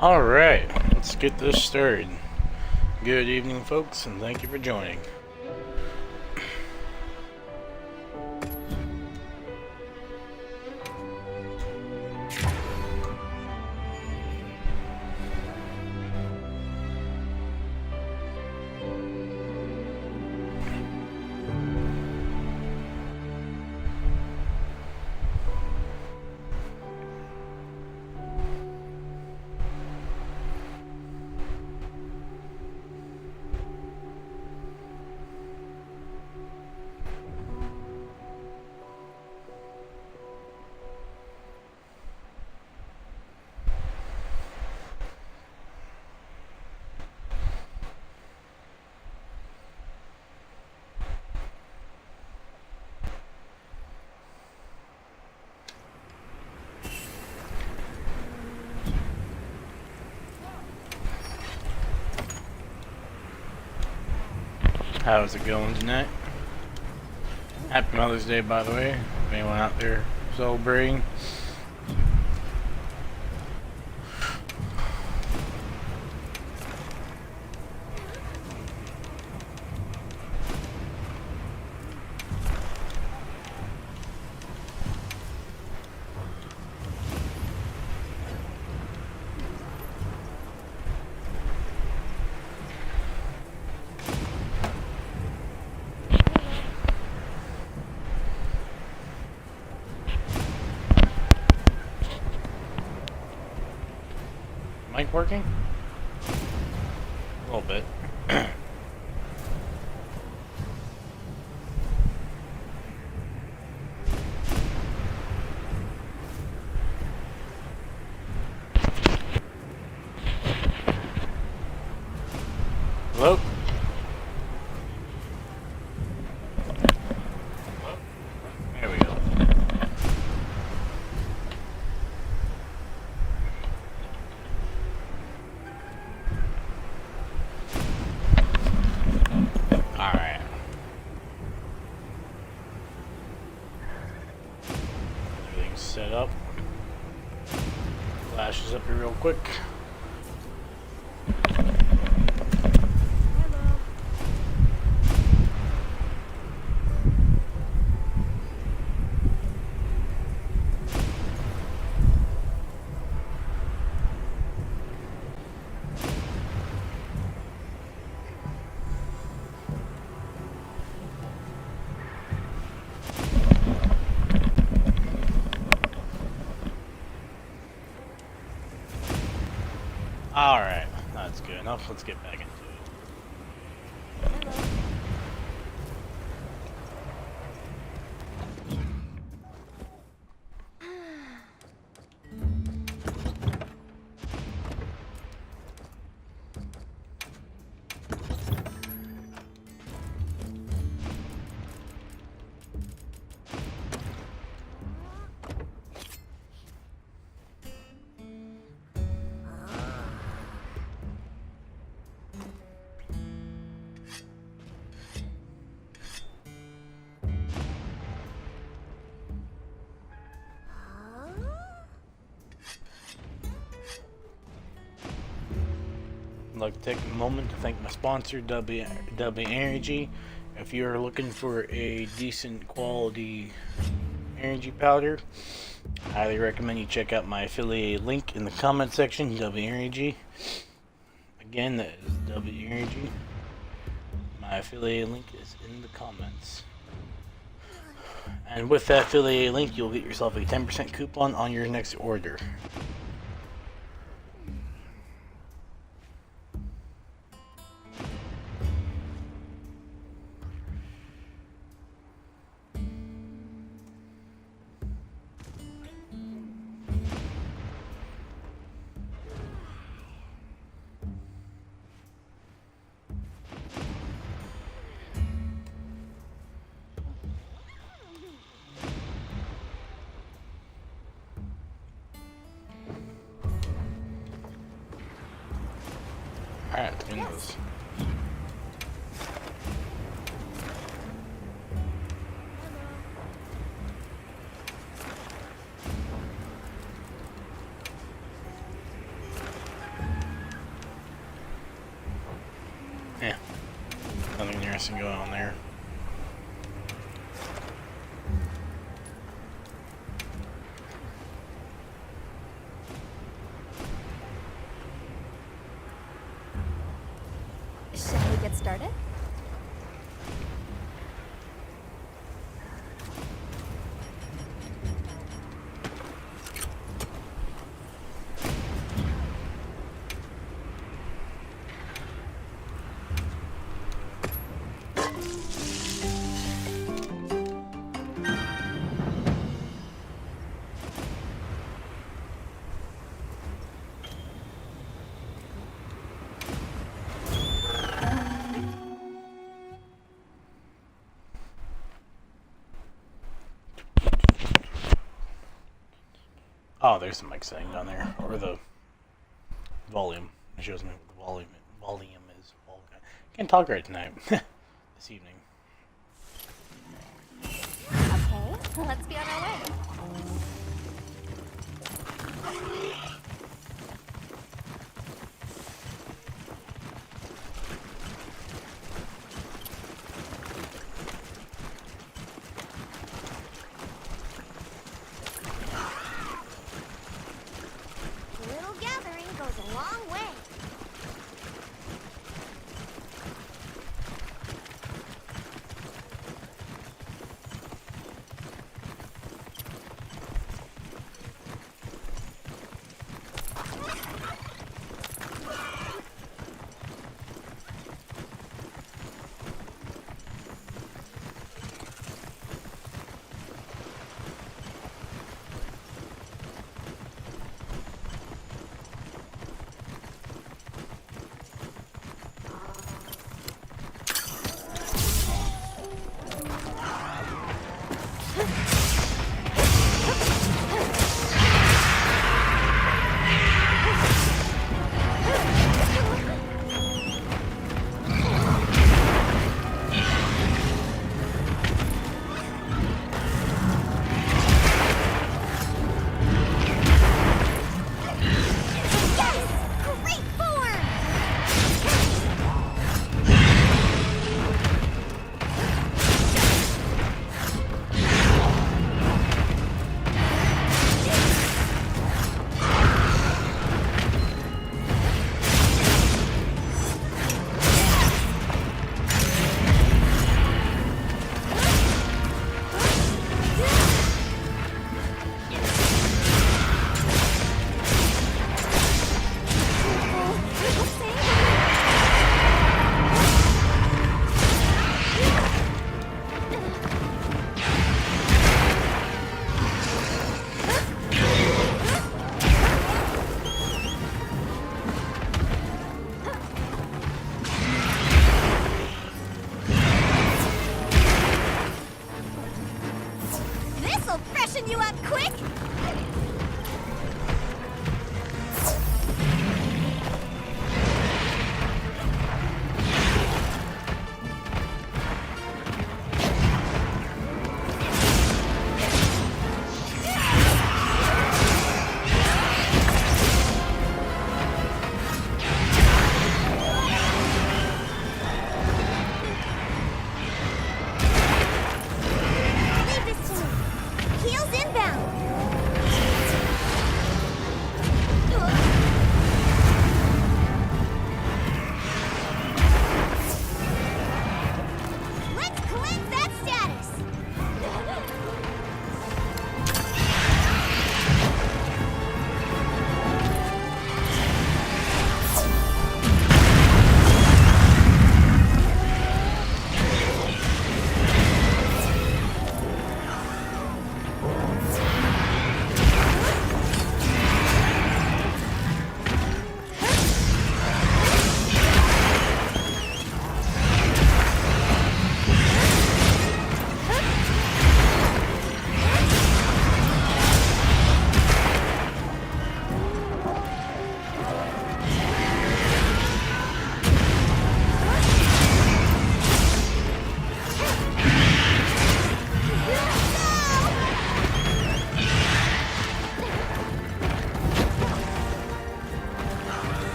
Alright, let's get this started. Good evening, folks, and thank you for joining. How's it going tonight? Happy Mother's Day, by the way. If anyone out there celebrating. Mic working? A little bit. Hello? There we go. Alright. Everything's set up. Flashes up here real quick. Alright, that's good enough. Let's get back into it. I'd like to take a moment to thank my sponsor, W Energy. If you're looking for a decent quality energy powder, I highly recommend you check out my affiliate link in the comment section, W Energy. Again, that is W Energy. My affiliate link is in the comments. And with that affiliate link, you'll get yourself a 10% coupon on your next order. Alright, let's get into this. nice and going on there. Shall we get started? Oh, there's the mic setting down there, or the volume. It shows me what the volume is. Can't talk right tonight. This evening. Okay, let's be on our way. Little gathering goes a long way.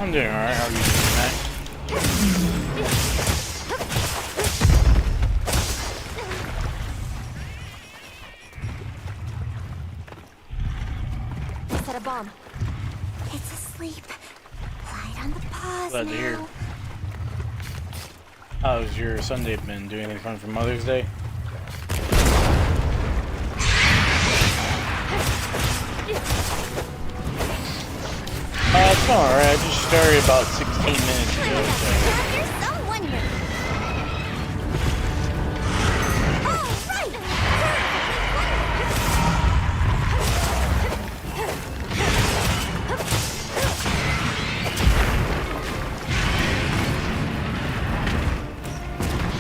I'm doing alright. How are you doing tonight? Set a bomb. It's asleep. Light on the paws Glad to now. hear. How's your Sunday been? Doing anything fun for Mother's Day? It's going alright. I just started about 16 minutes ago, so. You're so wonder. Oh, right.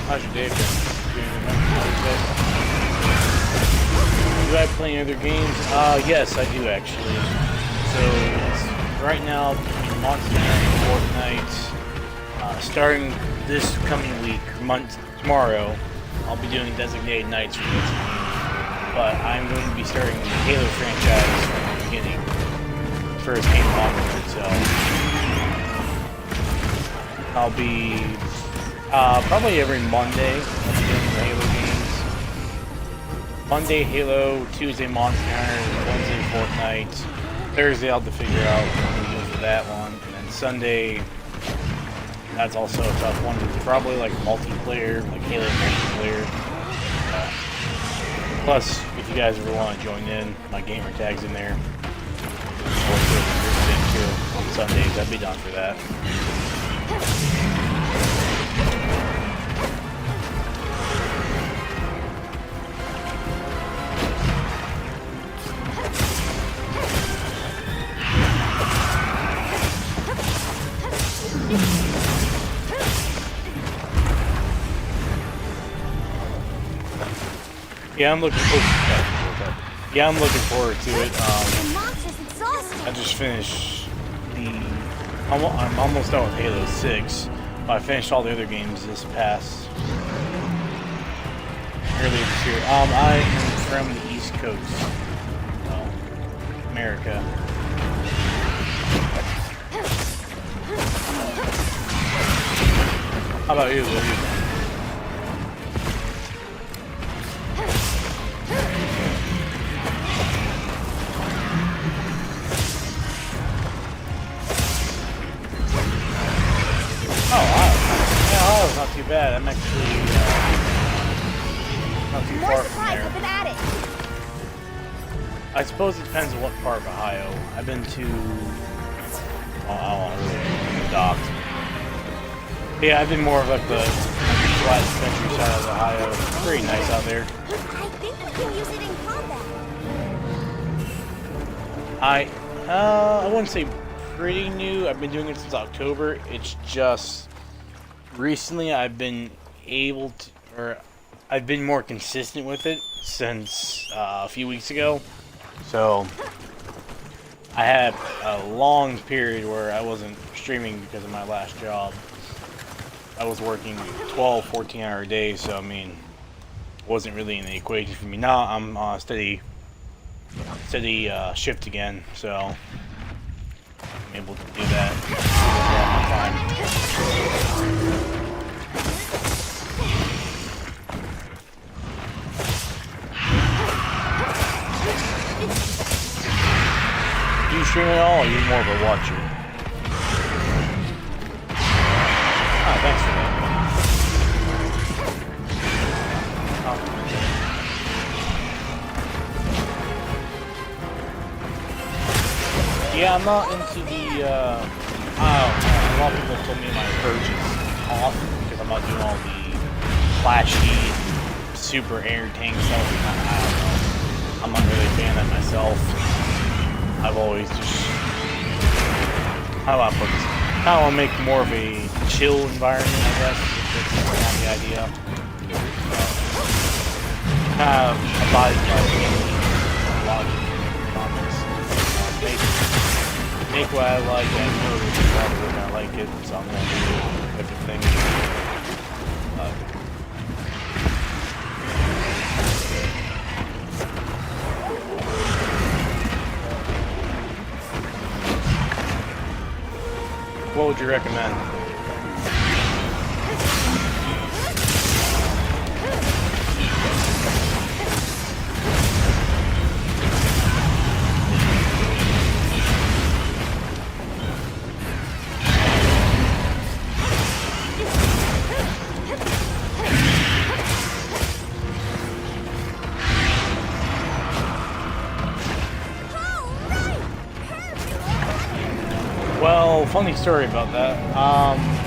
How's your day been? Doing anything fun for Mother's Day? Do I play other games? Yes, I do actually. So, it's right now, between Monster Hunter and Fortnite, starting this coming week, tomorrow, I'll be doing Designated Nights for this game. But I'm going to be starting the Halo franchise from the beginning. First game onward, so I'll be probably every Monday I'll be doing the Halo games. Monday Halo, Tuesday Monster Hunter, Wednesday Fortnite. Thursday I'll have to figure out when we go for that one. And then Sunday, that's also a tough one. It's probably like multiplayer, like Halo multiplayer. Plus, if you guys ever want to join in, my gamer tag's in there. Or too on Sundays, I'd be down for that. Yeah, I'm looking forward. Yeah, I'm looking forward to it. The monster's exhausted. I just finished the. I'm almost done with Halo 6. I finished all the other games this past earlier this year. I am from the East Coast, America. How about you? What are you? Not too bad. I'm actually not too far from there. Up and at it. I suppose it depends on what part of Ohio. I've been to. I don't want to really dock. Yeah, I've been more of like the flat countryside of Ohio. It's pretty nice out there. I think we can use it in combat. I wouldn't say pretty new. I've been doing it since October. It's just recently I've been able to, or I've been more consistent with it since a few weeks ago. So I had a long period where I wasn't streaming because of my last job. I was working 12, 14-hour days, so I mean, it wasn't really in the equation for me. Now I'm on a steady shift again, so I'm able to do that. Do you stream at all, or are you more of a watcher? Ah, thanks for that. Yeah, I'm not into the, a lot of people told me my approach is off because I'm not doing all the flashy, super entertaining stuff. I don't know. I'm not really a fan of that myself. I've always just, how do I put this? I want to make more of a chill environment, I guess. That's kind of the idea. Kind of abide by the logic and comments. Make what I like, and I know that probably not like it, so I'm going to do type of thing. What would you recommend? Well, funny story about that.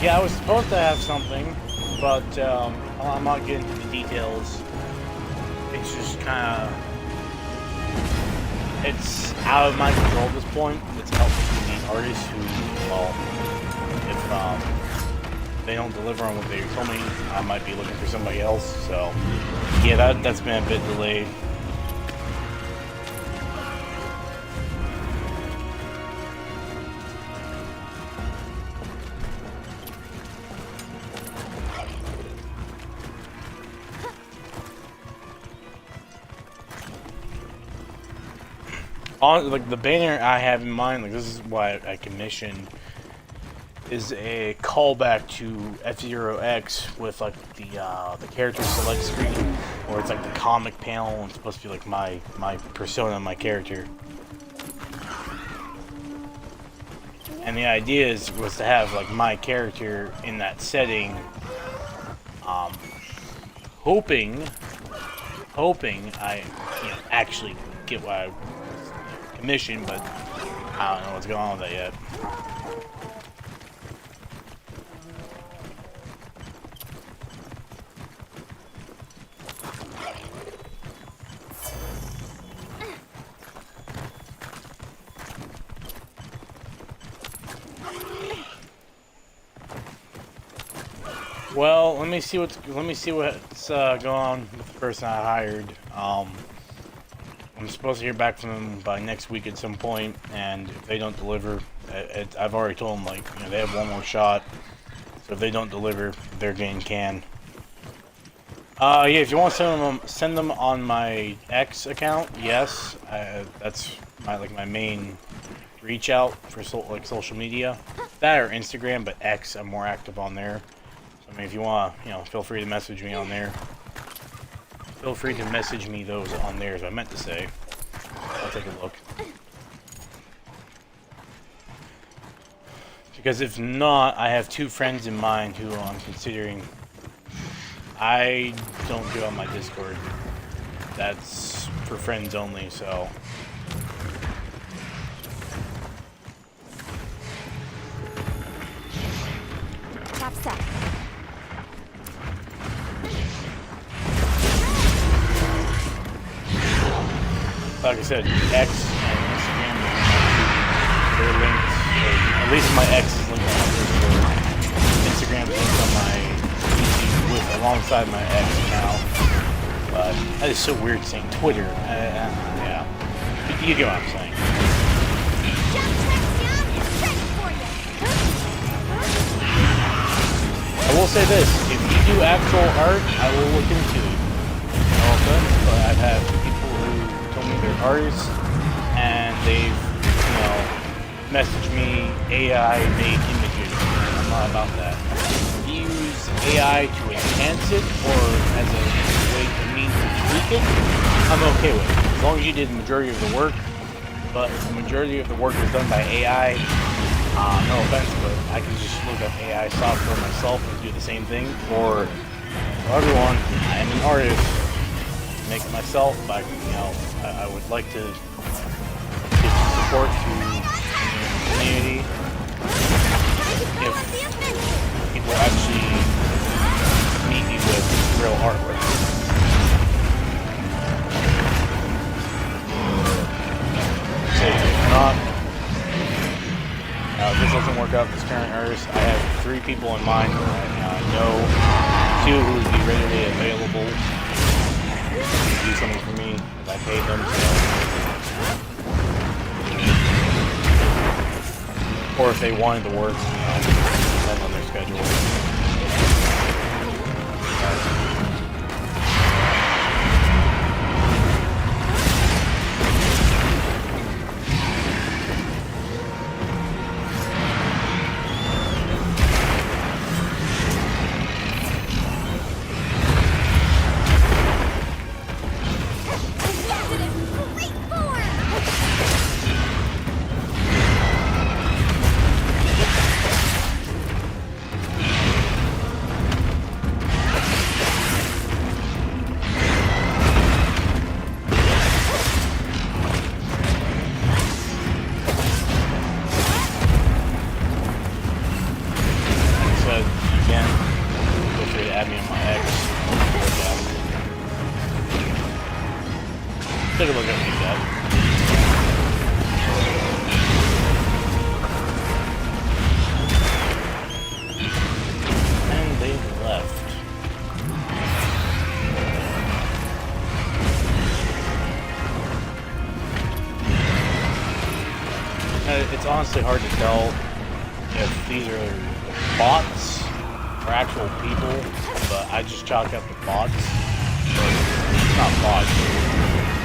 Yeah, I was supposed to have something, but I'm not getting into the details. It's just kind of, it's out of my control at this point. It's up to these artists who, well, if they don't deliver on what they told me, I might be looking for somebody else. So, yeah, that's been a bit delayed. Like the banner I have in mind, like this is why I commissioned, is a callback to F-Zero X with like the character select screen, or it's like the comic panel, and it's supposed to be like my persona, my character. And the idea was to have like my character in that setting, hoping I actually get what I commission, but I don't know what's going on with that yet. Well, let me see what's going on with the person I hired. I'm supposed to hear back from them by next week at some point, and if they don't deliver, I've already told them, like, they have one more shot, so if they don't deliver, they're getting canned. Yeah, if you want to send them on my X account, yes, that's my main reach out for social media. That or Instagram, but X, I'm more active on there. So, I mean, if you want, feel free to message me on there. Feel free to message me those on there, as I meant to say. I'll take a look. Because if not, I have two friends in mind who I'm considering. I don't go on my Discord. That's for friends only, so. Top set. Like I said, X and Instagram, they're linked. At least my X is linked on my Discord. Instagram is linked on my PC alongside my X account. But that is so weird saying Twitter. Yeah, you get what I'm saying. I will say this: if you do actual art, I will look into it. No offense, but I've had people who told me they're artists, and they've, messaged me AI-made images, and I'm not about that. If you use AI to enhance it, or as a way to mean to tweak it, I'm okay with it. As long as you did the majority of the work. But if the majority of the work was done by AI, no offense, but I can just look up AI software myself and do the same thing. Or for everyone, I am an artist, make it myself, but I would like to give support to the community if people actually meet me with real artwork. So if not, if this doesn't work out with this current artist, I have 3 people in mind. I know 2 who would be readily available to do something for me if I paid them. Or if they wanted to work, depends on their schedule. It's honestly hard to tell if these are bots or actual people, but I just chalk up the bots. But it's not bots.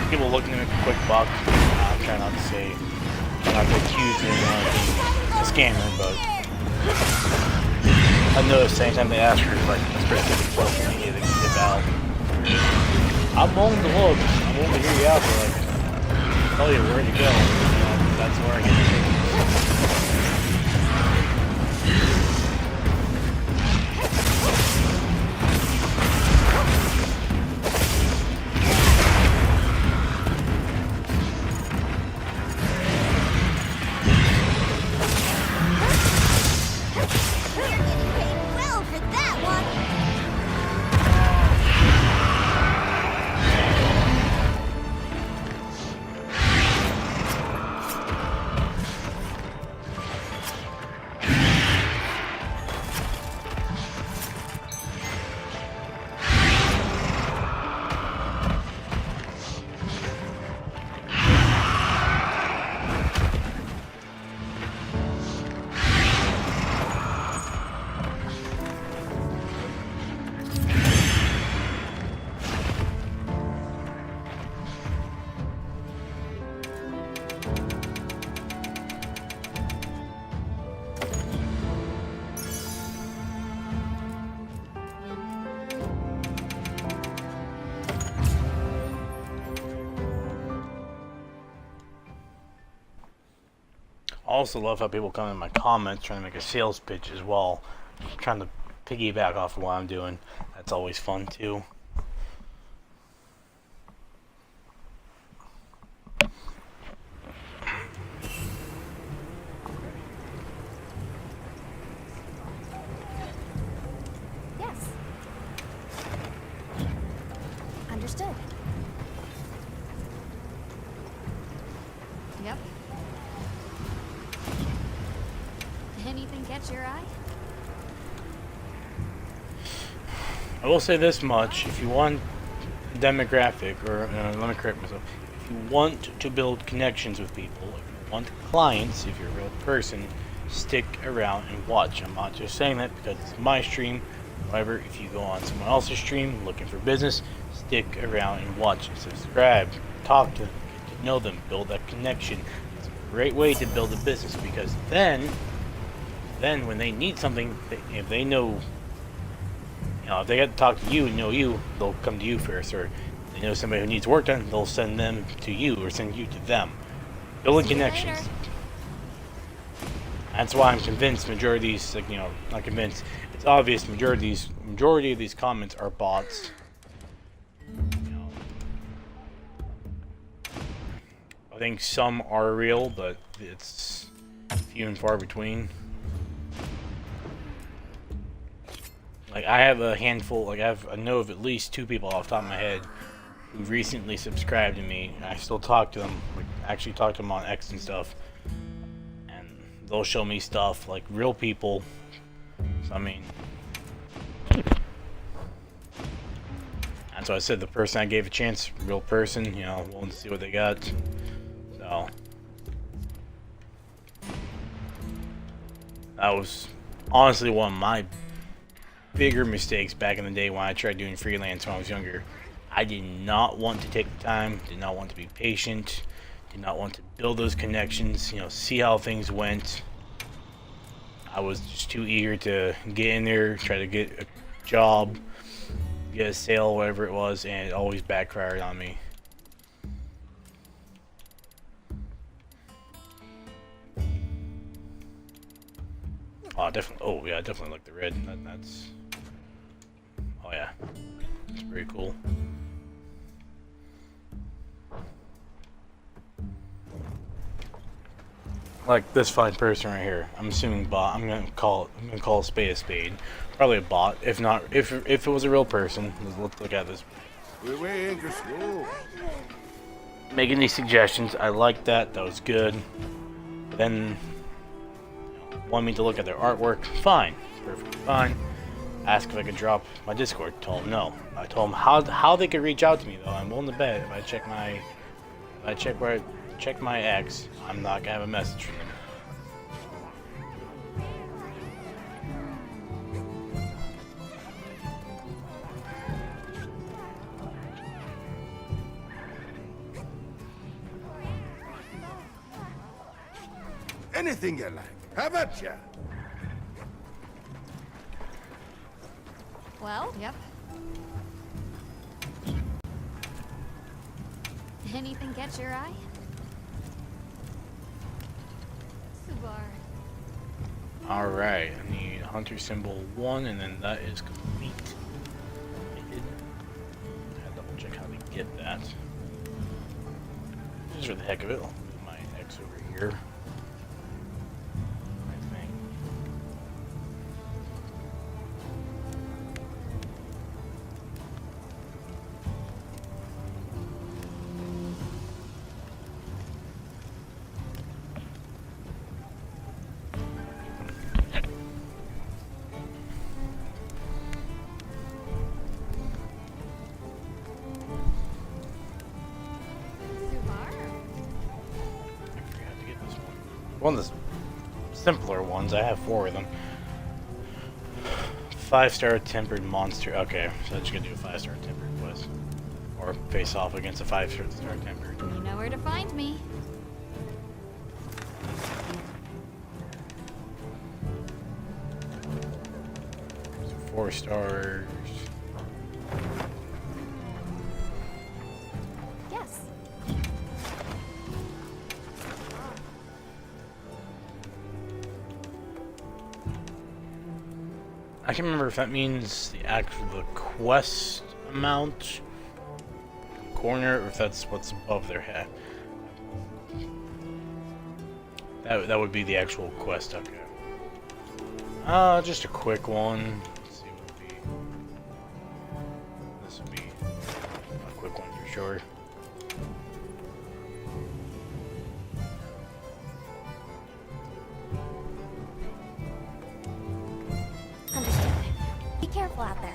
People looking to make a quick buck. I'm trying not to say, I'm not to accuse anyone of being a scammer, but I noticed anytime they ask for like a specific social media, they give out. I'm willing to look. I'm willing to hear you out, but like, tell you where to go. You know, that's where I get it. I also love how people come in my comments trying to make a sales pitch as well, trying to piggyback off of what I'm doing. That's always fun too. Yes. Understood. Yep. Anything catch your eye? I will say this much: if you want a demographic, or let me correct myself, if you want to build connections with people, if you want clients, if you're a real person, stick around and watch. I'm not just saying that because it's my stream. However, if you go on someone else's stream looking for business, stick around and watch and subscribe, talk to them, get to know them, build that connection. It's a great way to build a business, because then when they need something, if they know, if they get to talk to you and know you, they'll come to you first. Or if they know somebody who needs work done, they'll send them to you or send you to them. Building connections. That's why I'm convinced majority of these, not convinced, it's obvious majority of these comments are bots. I think some are real, but it's few and far between. Like, I have a handful, I know of at least 2 people off the top of my head who recently subscribed to me. I still talk to them, actually talk to them on X and stuff. And they'll show me stuff, like real people. So, I mean, that's why I said the person I gave a chance, real person, willing to see what they got. So, that was honestly one of my bigger mistakes back in the day when I tried doing freelance when I was younger. I did not want to take the time, did not want to be patient, did not want to build those connections, see how things went. I was just too eager to get in there, try to get a job, get a sale, whatever it was, and it always backfired on me. Oh, definitely. Oh, yeah, I definitely like the red. That's. Oh, yeah. It's pretty cool. Like this fine person right here. I'm assuming bot. I'm gonna call a spade a spade. Probably a bot. If not, if it was a real person, let's look at this. Making these suggestions. I like that. That was good. Then want me to look at their artwork. Fine. Perfectly fine. Ask if I could drop my Discord. Told them no. I told them how they could reach out to me though. I'm willing to bet if I check my X, I'm not gonna have a message from them. Anything you like. How about ya? Well, yep. Anything catch your eye? Subar. Alright, I need hunter symbol 1, and then that is complete. I gotta double check how to get that. Just for the heck of it, I'll move my X over here. I think. Subar? I forgot to get this one. One of the simpler ones. I have 4 of them. 5-star tempered monster. Okay, so I'm just gonna do a 5-star tempered quest, or face off against a 5-star tempered. You know where to find me. So 4 stars. Yes. I can't remember if that means the actual quest amount corner, or if that's what's above their head. That would be the actual quest. Okay. Just a quick one. Let's see what would be. This would be a quick one for sure. Understood. Be careful out there.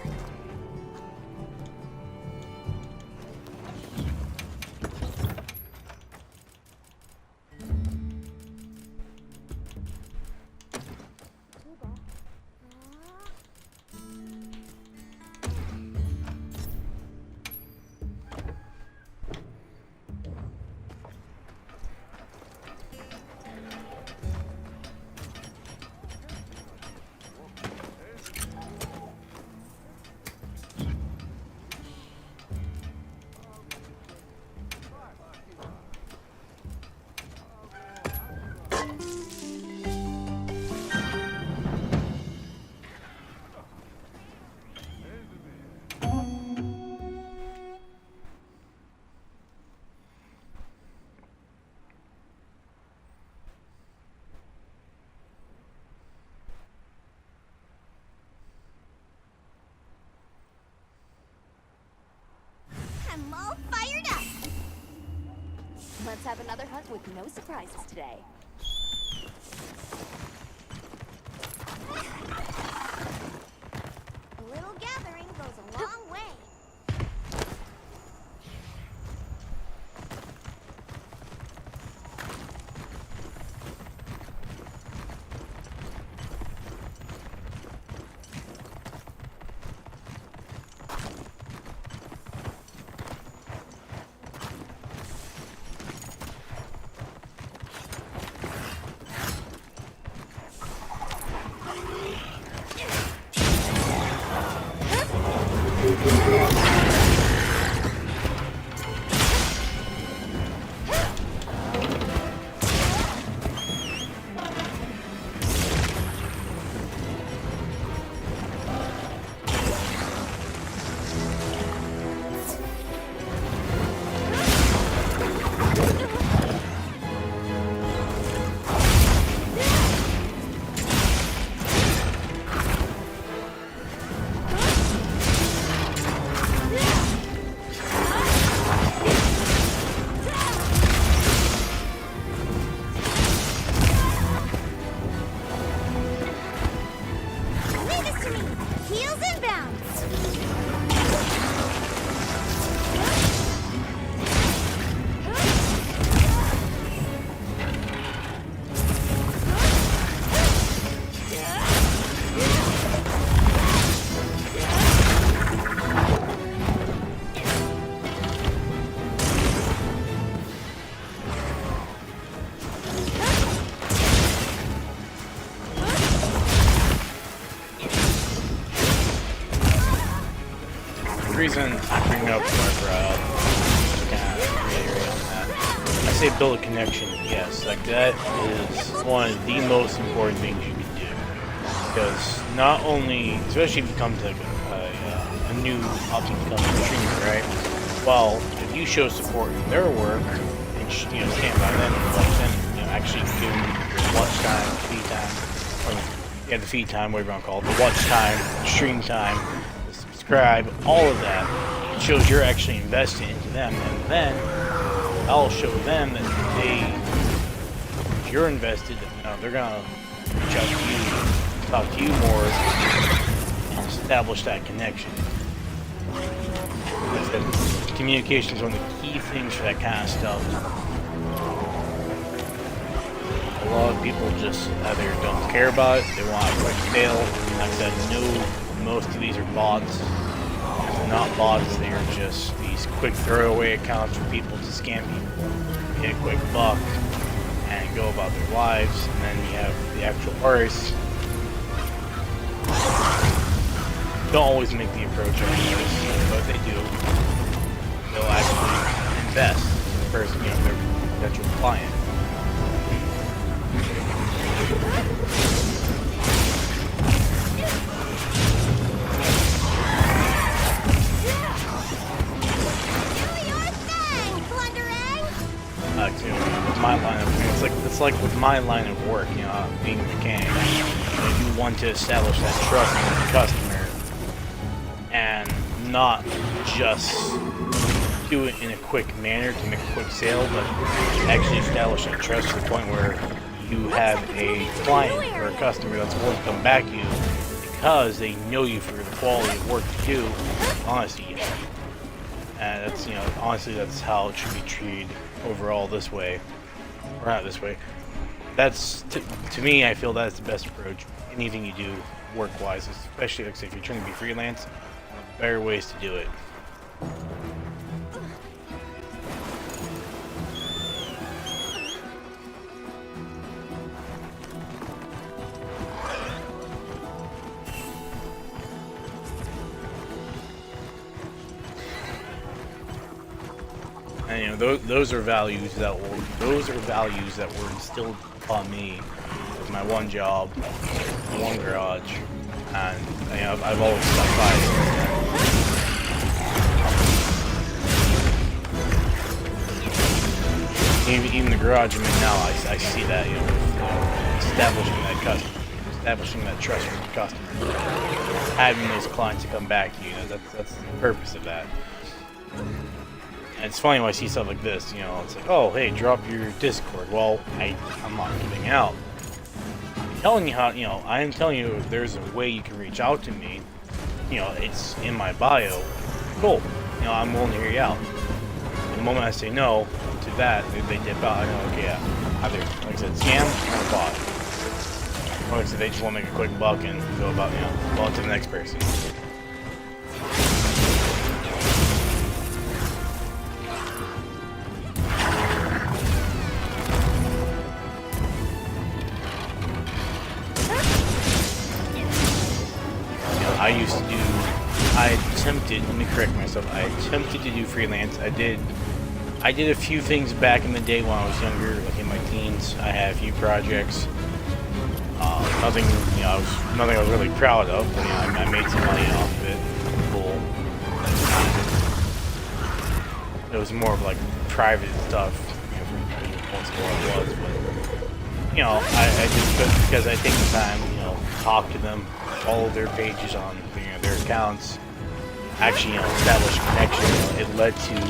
I'm all fired up. Let's have another hunt with no surprises today. A little gathering goes a long way. The reason I bring up Warcraft, kind of reiterate on that. I say build a connection, yes, like that is one of the most important things you can do. Because not only, especially if you come to like a new up-and-coming streamer, right? Well, if you show support in their work and stand by them and watch them, actually give them watch time, feed time, or the feed time, whatever you want to call it, the watch time, stream time, the subscribe, all of that. It shows you're actually investing into them, and then I'll show them that if you're invested, they're gonna reach out to you, talk to you more, and establish that connection. Because communication is one of the key things for that kind of stuff. A lot of people just either don't care about it, they want a quick sale. Like I said, no, most of these are bots. They're not bots, they are just these quick throwaway accounts for people to scam people, get a quick buck, and go about their lives. And then you have the actual artists. Don't always make the approach on this, but they do. They'll actually invest in the person, their potential client. With my line of it's like with my line of work, being a mechanic, you want to establish that trust with the customer, and not just do it in a quick manner to make a quick sale, but actually establish that trust to the point where you have a client or a customer that's willing to come back to you because they know you for the quality of work you do, honesty. And that's, honestly, that's how it should be treated overall this way. Or not this way. That's, to me, I feel that's the best approach. Anything you do work-wise, especially like, if you're trying to be freelance, better ways to do it. And those are values that were instilled upon me with my one job, my one garage, and I've always stuck by it. Even the garage I'm in now, I see that establishing that trust with the customer, having those clients to come back to you. That's the purpose of that. And it's funny when I see stuff like this, it's like, oh, hey, drop your Discord. Well, I'm not giving out. I'm telling you how, I am telling you if there's a way you can reach out to me, it's in my bio. Cool. I'm willing to hear you out. The moment I say no to that, they dip out. I know, okay, yeah. Either, like I said, scam or bot. Or like I said, they just want to make a quick buck and go about, go on to the next person. Let me correct myself, I attempted to do freelance. I did a few things back in the day when I was younger, like in my teens. I had a few projects. Nothing I was really proud of, but I made some money off of it. Cool. It was more of like private stuff, for most of what it was, but I just, because I take the time, talk to them, follow their pages on their accounts, actually establish a connection. It led to me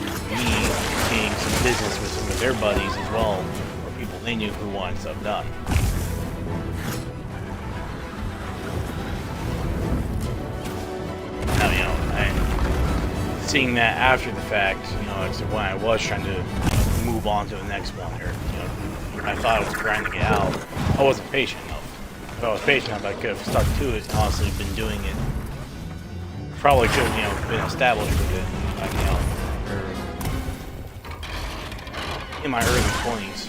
seeing some business with some of their buddies as well, or people they knew who wanted stuff done. Now, and seeing that after the fact, when I was trying to move on to the next one, or I thought I was grinding it out, I wasn't patient enough. If I was patient enough, I could have stuck to it and honestly been doing it. Probably could have, been established with it, in my early 20s.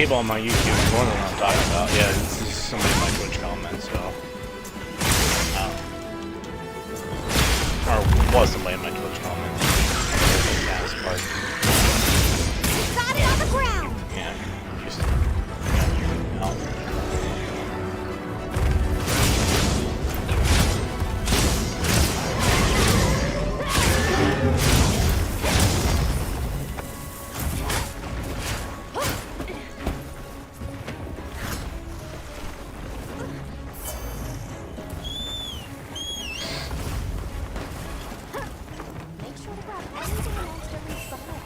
people on my YouTube more than what I'm talking about. Yeah, this is somebody in my Twitch comments, so. Or was somebody in my Twitch comments. Got it on the ground! Yeah, just got your out. Make sure to grab anything the monster leaves behind.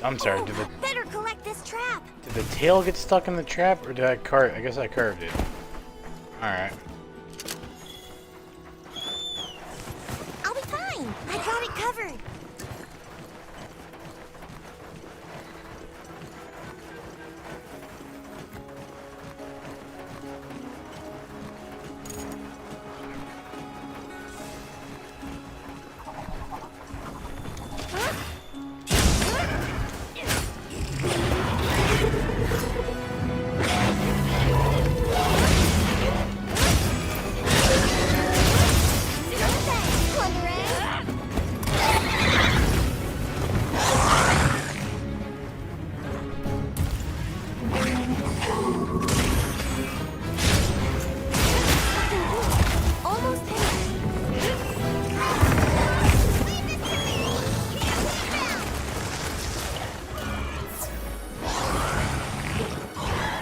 I'm sorry, Better collect this trap! did the tail get stuck in the trap, or did I carve? I guess I carved it. Alright. I'll be fine! I got it covered! Almost hit!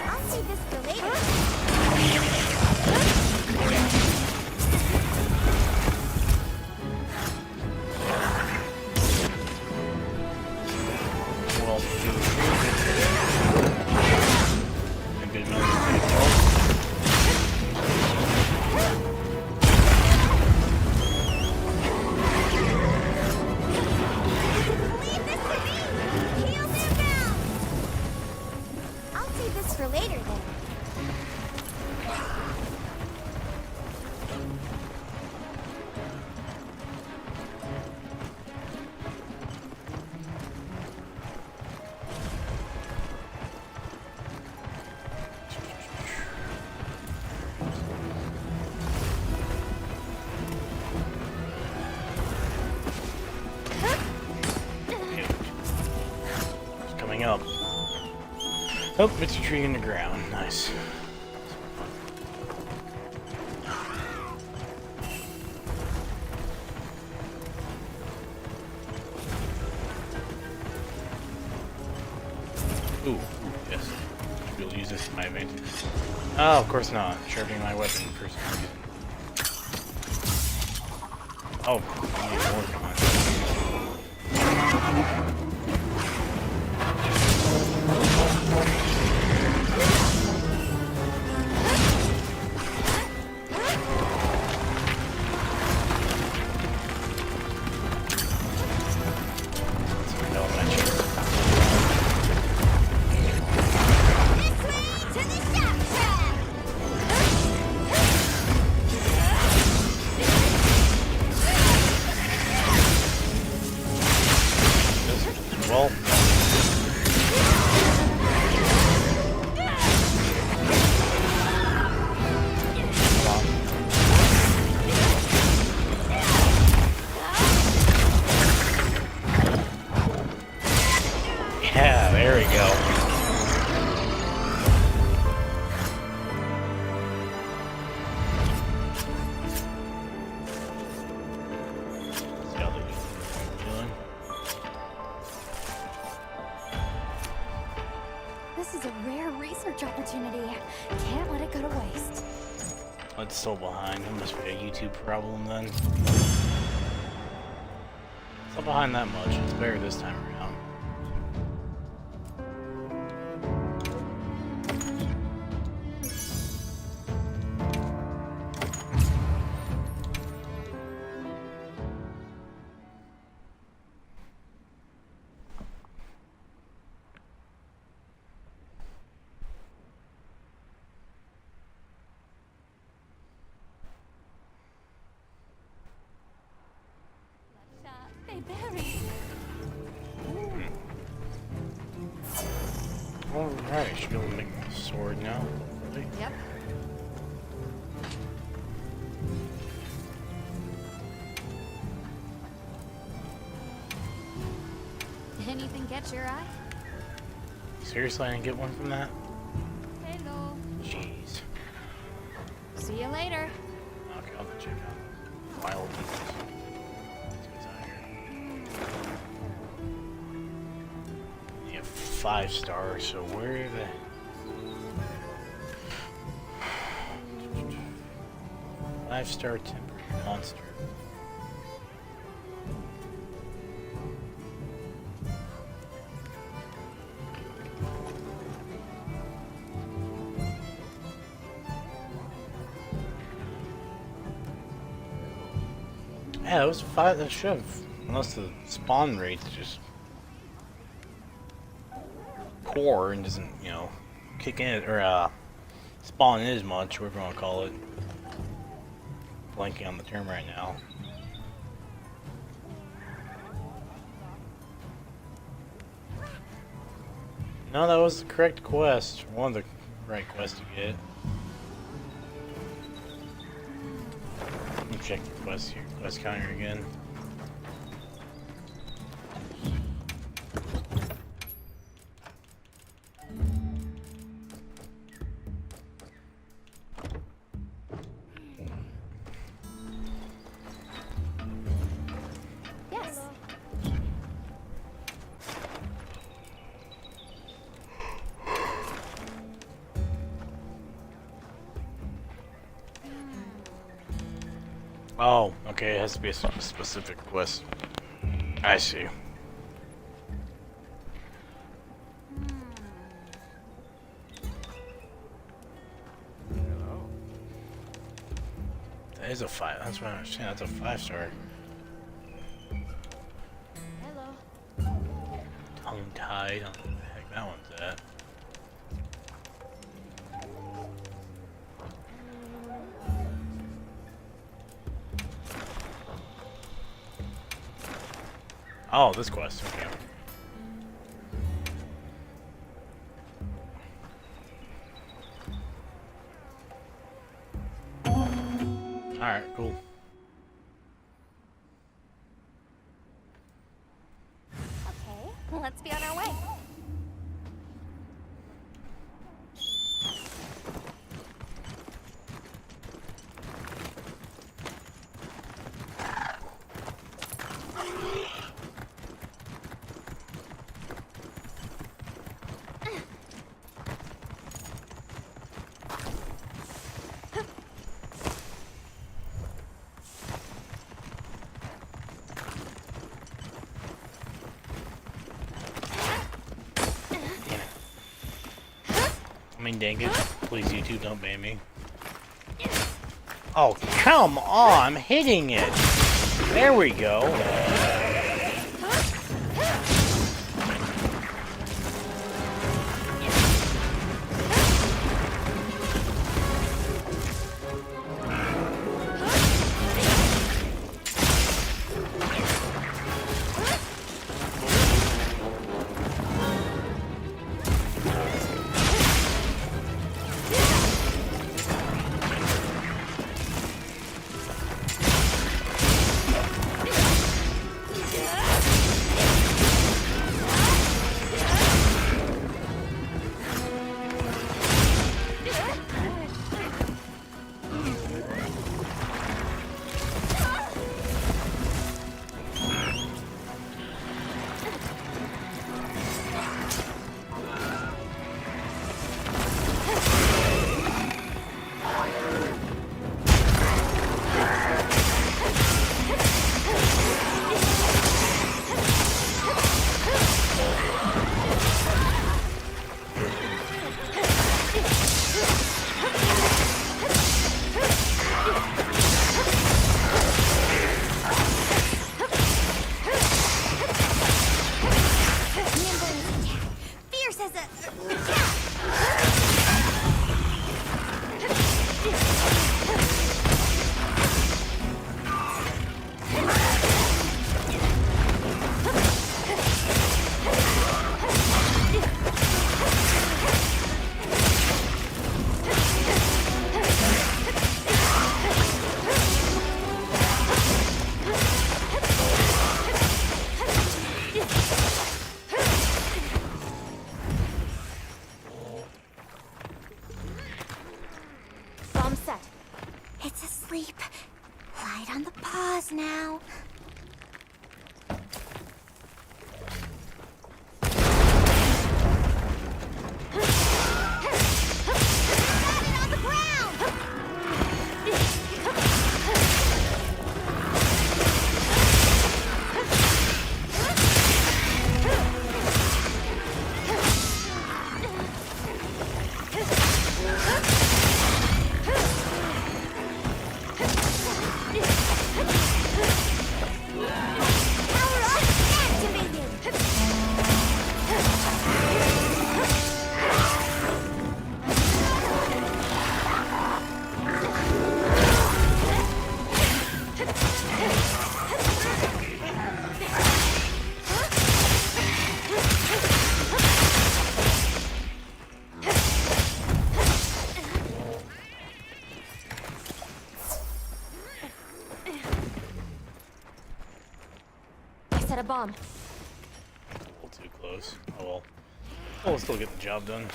I'll save this for later. Well, and get another tail. Leave this to me! Heal them now! I'll save this for later then. It's coming up. Oh, it's a tree in the ground. Nice. Ooh, yes. Should be able to use this to my advantage. Oh, of course not. Sharpening my weapon for some reason. Oh, I need more. Come on. Some elementary. This way to the shock trap! Well, come on. Yeah, there we go. See how they're doing. This is a rare research opportunity. Can't let it go to waste. It's so behind. It must be a YouTube problem then. It's not behind that much. It's better this time around. Alright, should be able to make a sword now. Really? Yep. Anything catch your eye? Seriously, I didn't get one from that? Hello. Jeez. See you later. Okay, I'll check out wild things. See what's out here. Yeah, 5 stars, so where are the... Five-star temporary monster. Yeah, it was 5. That should have, unless the spawn rate's just poor and doesn't, you know, kick in or spawn in as much, whatever you want to call it. Blanking on the term right now. No, that was the correct quest. One of the right quests to get. Let me check the quest here. Quest counter again. Yes. Oh, okay, it has to be a specific quest. I see. That is a 5. That's what I understand. That's a 5-star. Hello. Tongue tied. I don't know where the heck that one's at. Oh, this quest. Okay. Alright, cool. Okay, let's be on our way. I mean, dang it. Please, YouTube, don't ban me. Oh, come on! I'm hitting it! There we go. set a bomb. A little too close. Oh well. We'll still get the job done.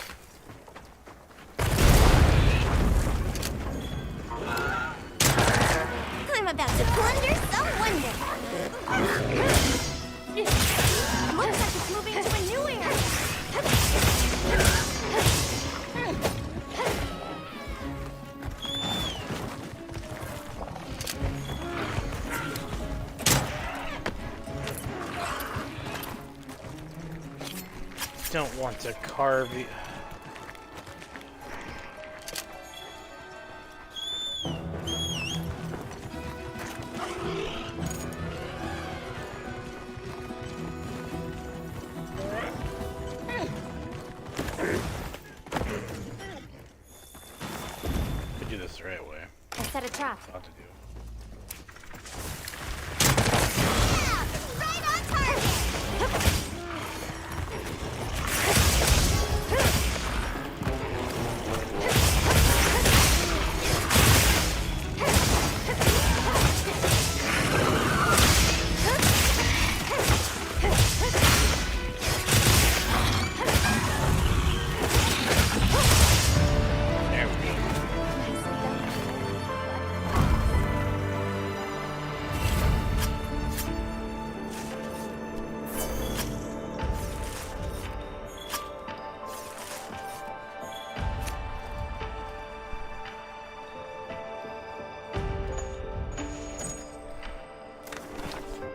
I'm about to plunder some wonder. Looks like it's moving to a new area. Don't want to carve the... Could do this the right way. I set a trap. Not to do. Right on target. There we go.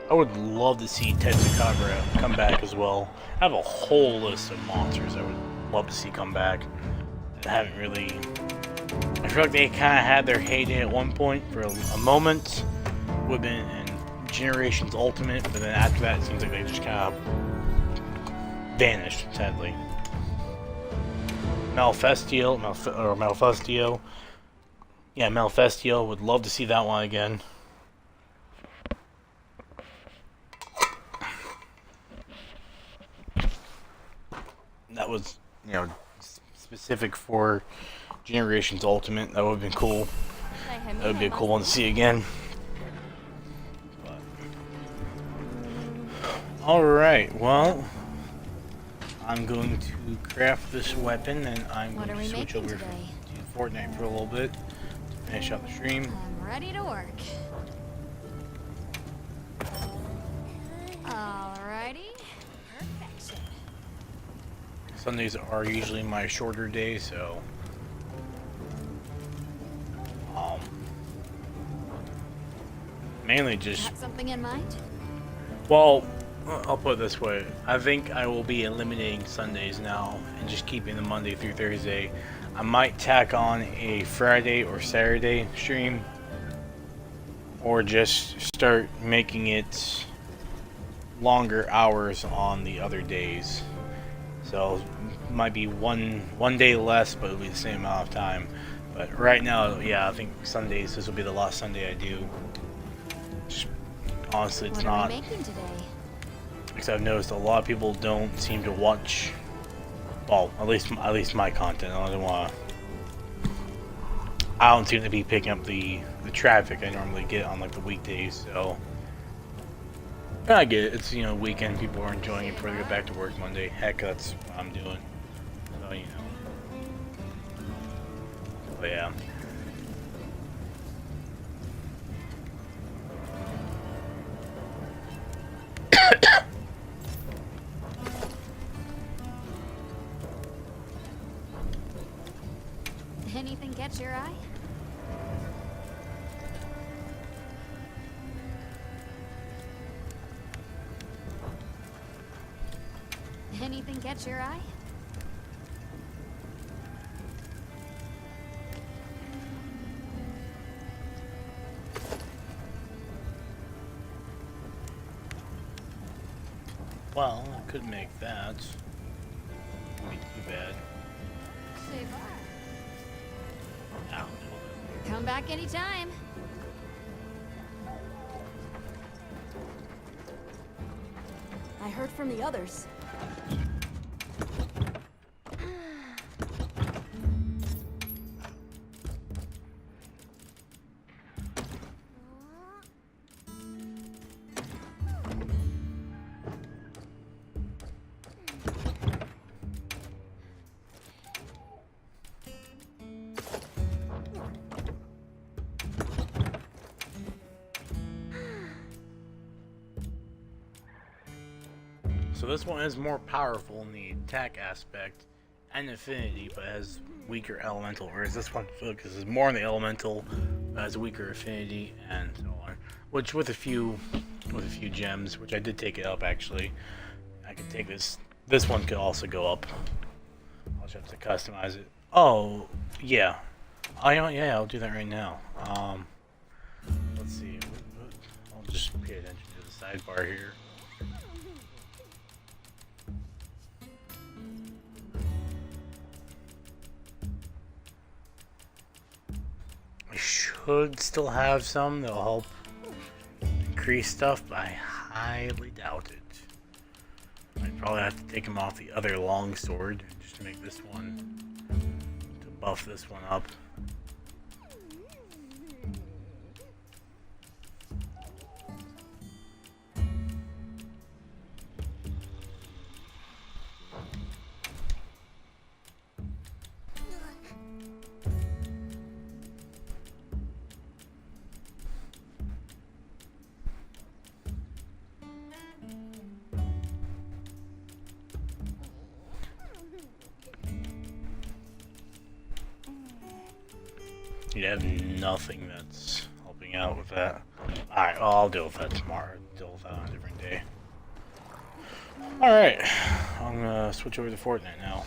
I would love to see Tetsukabra come back as well. I have a whole list of monsters I would love to see come back. I haven't really... I feel like they kind of had their heyday at one point for a moment. Would have been in Generations Ultimate, but then after that it seems like they just kind of vanished, sadly. Malfestio. Yeah, Malfestio. Would love to see that one again. That was, you know, specific for Generations Ultimate. That would have been cool. That would be a cool one to see again. Alright, well, I'm going to craft this weapon and I'm What going are to we switch making over today? to Fortnite for a little bit to finish out the stream. I'm ready to work. Alrighty. Perfection. Sundays are usually my shorter days, so mainly just, Got something in mind? well, I'll put it this way. I think I will be eliminating Sundays now and just keeping the Monday through Thursday. I might tack on a Friday or Saturday stream, or just start making it longer hours on the other days. So might be one day less, but it'll be the same amount of time. But right now, yeah, I think Sundays, this will be the last Sunday I do. Just, honestly, it's What are not, we making today? because I've noticed a lot of people don't seem to watch, well, at least my content. I don't seem to be picking up the traffic I normally get on like the weekdays, so I get it. It's, you know, weekend, people are enjoying it before they go back to work Monday. Heck, that's what I'm doing. So, you know. But yeah. Anything catch your eye? Anything catch your eye? Well, I could make that. Wouldn't be too bad. Say bye. Ow. Come back anytime. I heard from the others. So this one is more powerful in the attack aspect and affinity, but has weaker elemental, whereas this one focuses more on the elemental, but has weaker affinity and so on. Which with a few gems, which I did take it up actually. I can take this. This one could also go up. I'll just have to customize it. Oh yeah, I'll do that right now. Let's see. I'll just pay attention to the sidebar here. I should still have some that'll help increase stuff, but I highly doubt it. I'd probably have to take him off the other longsword just to make this one, to buff this one up. You have nothing that's helping out with that. Alright, well, I'll deal with that tomorrow. Deal with that on a different day. Alright, I'm gonna switch over to Fortnite now.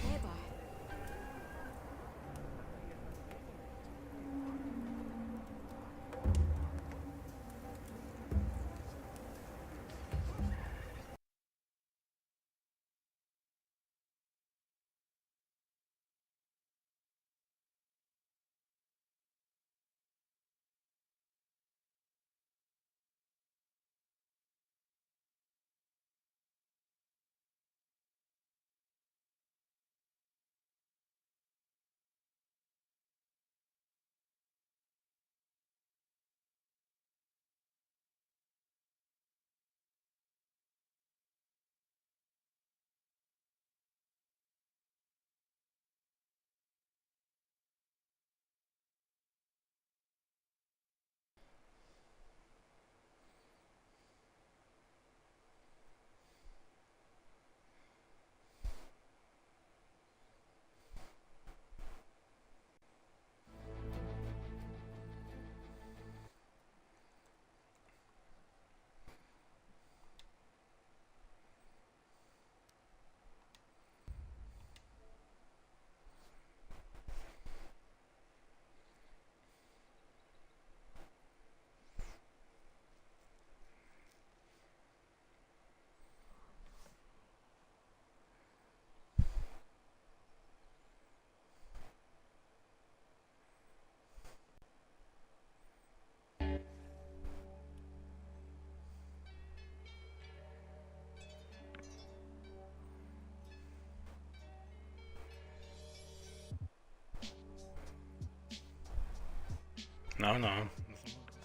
No. What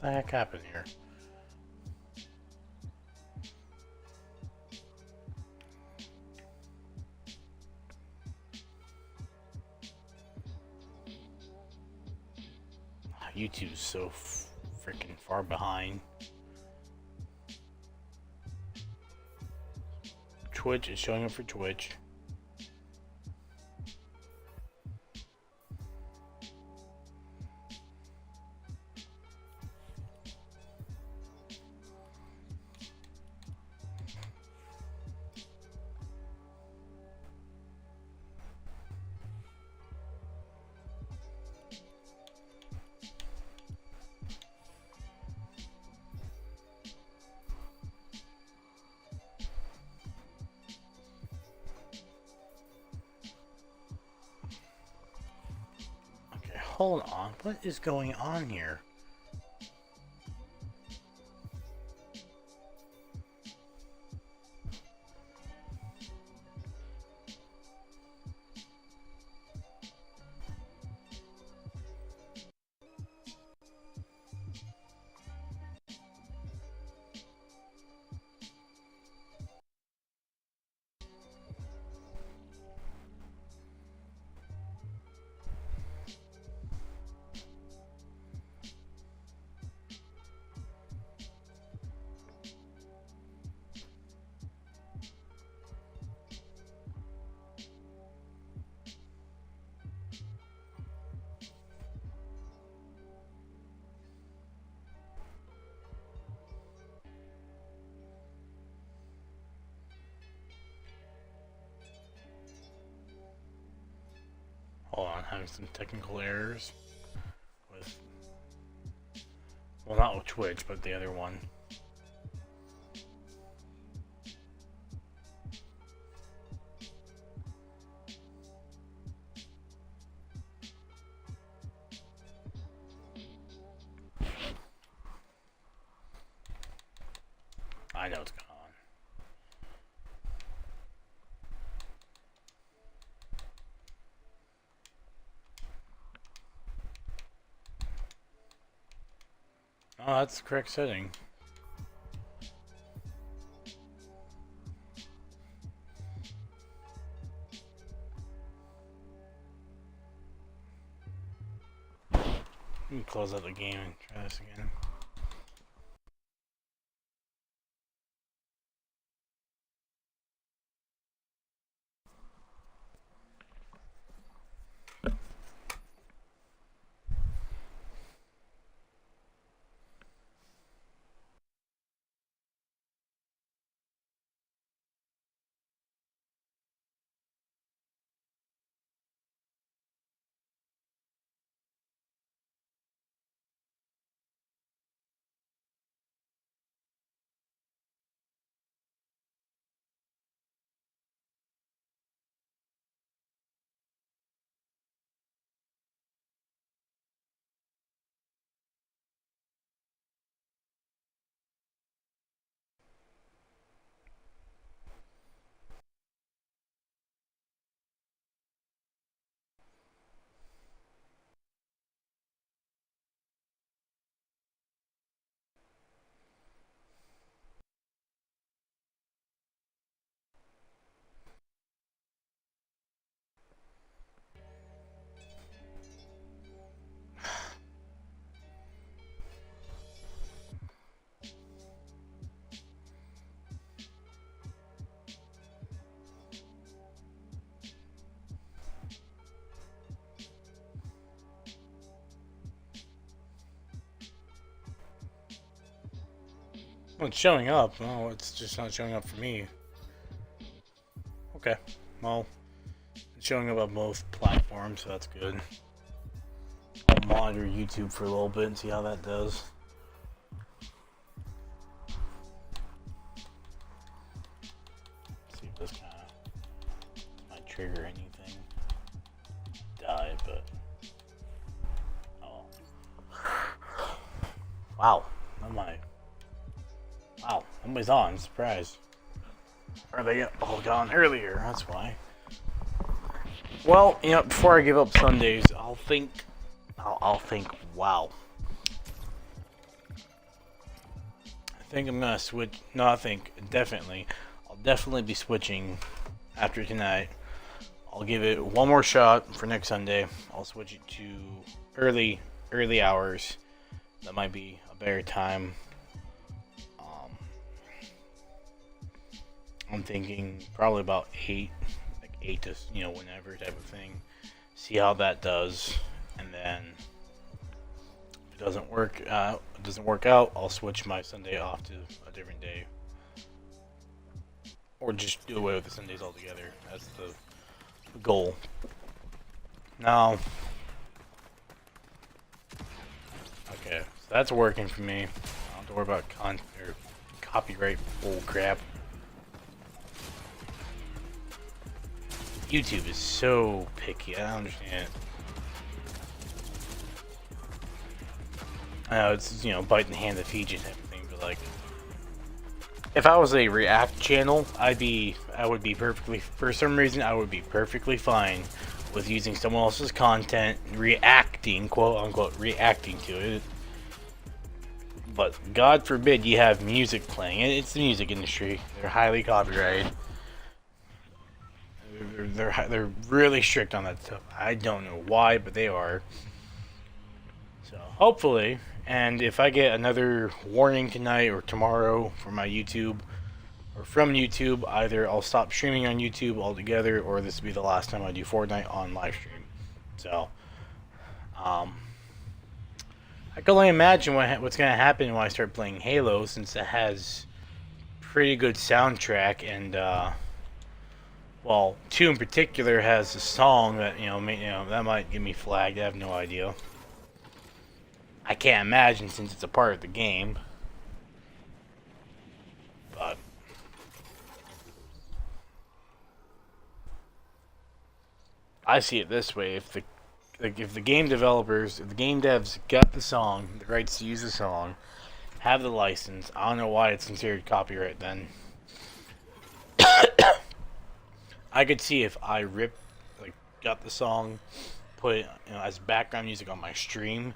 the heck happened here? YouTube's so freaking far behind. Twitch is showing up for Twitch. Hold on, what is going on here? Hold on, having some technical errors with, well, not with Twitch, but the other one. I know what's going on. Oh, that's the correct setting. Let me close out the game and try this again. Well, it's showing up. Oh, it's just not showing up for me. Okay. Well, it's showing up on both platforms, so that's good. I'll monitor YouTube for a little bit and see how that does. See if this kind of might trigger anything. Die, but oh, wow, that might. Wow, nobody's on. I'm surprised. Or they all gone earlier, that's why. Well, you know, before I give up Sundays, I'll think, wow. I think I'm gonna switch, no, I'll definitely be switching after tonight. I'll give it one more shot for next Sunday. I'll switch it to early hours. That might be a better time. I'm thinking probably about 8 to, whenever type of thing. See how that does, and then if it doesn't work out, I'll switch my Sunday off to a different day, or just do away with the Sundays altogether. That's the goal. Now, okay, so that's working for me. I don't have to worry about copyright bull crap. YouTube is so picky. I don't understand. I know it's, bite in the hand that feeds you type of thing, but like, if I was a React channel, for some reason, I would be perfectly fine with using someone else's content, reacting, quote unquote, reacting to it. But God forbid you have music playing. It's the music industry. They're highly copyrighted. They're really strict on that stuff. I don't know why, but they are. So hopefully, and if I get another warning tonight or tomorrow from my YouTube or from YouTube, either I'll stop streaming on YouTube altogether, or this will be the last time I do Fortnite on live stream. So, I can only imagine what's gonna happen when I start playing Halo, since it has pretty good soundtrack and Well, 2 in particular has a song that, that might get me flagged. I have no idea. I can't imagine since it's a part of the game. But I see it this way: if the game developers, if the game devs got the song, the rights to use the song, have the license, I don't know why it's considered copyright then. I could see if I got the song, put it as background music on my stream,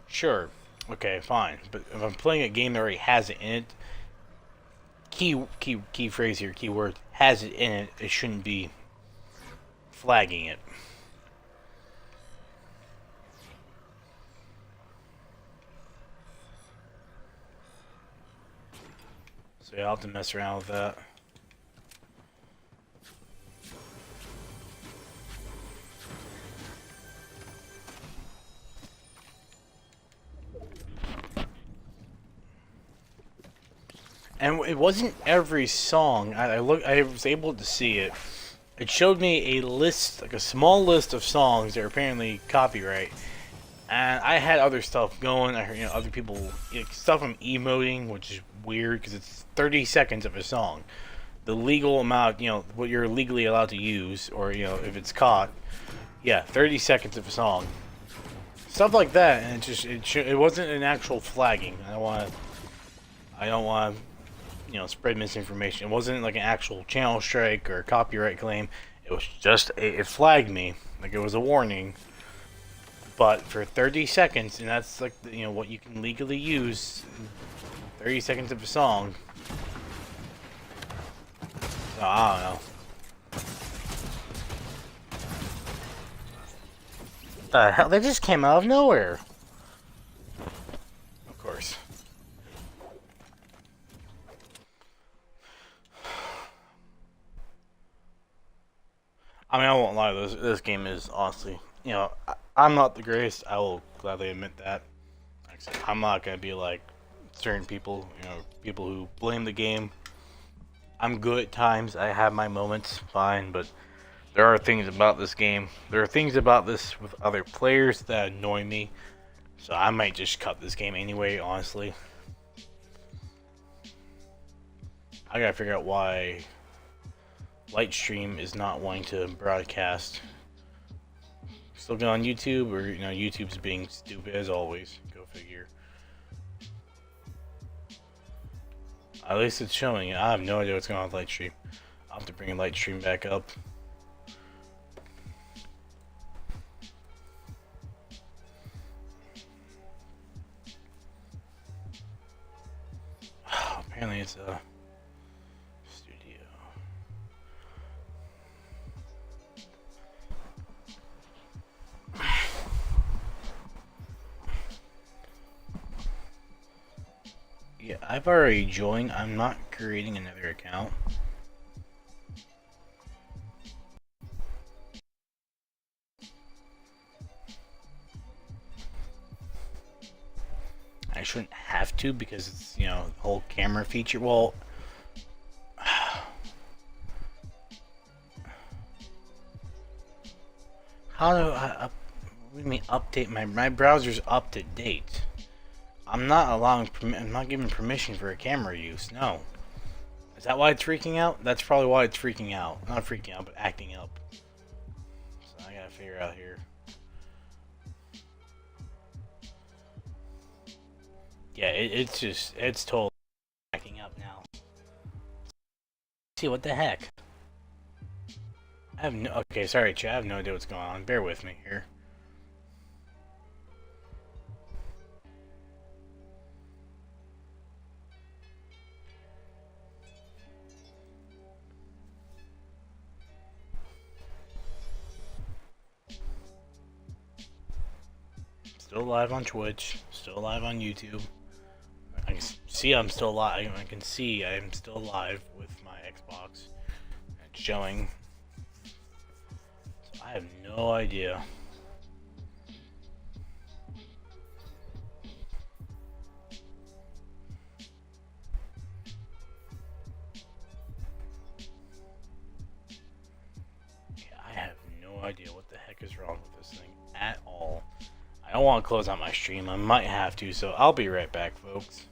sure, okay, fine. But if I'm playing a game that already has it in it, key phrase here, keyword, has it in it, it shouldn't be flagging it. So yeah, I'll have to mess around with that. And it wasn't every song. I was able to see it. It showed me a list, like a small list of songs that are apparently copyright. And I had other stuff going. I heard, other people, stuff I'm emoting, which is weird because it's 30 seconds of a song. The legal amount, what you're legally allowed to use, or if it's caught, yeah, 30 seconds of a song. Stuff like that, and it wasn't an actual flagging. I don't want to spread misinformation. It wasn't like an actual channel strike or copyright claim. It was just it flagged me, like it was a warning. But for 30 seconds, and that's like what you can legally use, 30 seconds of a song. So, I don't know. What the hell? They just came out of nowhere. Of course. I mean, I won't lie. This game is honestly, I'm not the greatest. I will gladly admit that. Like I said, I'm not gonna be like certain people, people who blame the game. I'm good at times. I have my moments, fine, but there are things about this game. There are things about this with other players that annoy me. So I might just cut this game anyway, honestly. I gotta figure out why Lightstream is not wanting to broadcast. Still going on YouTube, or YouTube's being stupid as always. Go figure. At least it's showing it. I have no idea what's going on with Lightstream. I'll have to bring Lightstream back up. Apparently it's a studio. Yeah, I've already joined. I'm not creating another account. I shouldn't have to because it's, the whole camera feature. Well, how do I what do you mean update my browser's up to date? I'm not I'm not giving permission for a camera use. No. Is that why it's freaking out? That's probably why it's freaking out. Not freaking out, but acting up. So I gotta figure out here. Yeah, it's totally acting up now. See, what the heck? Okay, sorry, chat, I have no idea what's going on. Bear with me here. Still live on Twitch, still live on YouTube. I can see I'm still live. I can see I'm still live with my Xbox. It's showing. So I have no idea. I want to close out my stream. I might have to, so I'll be right back, folks.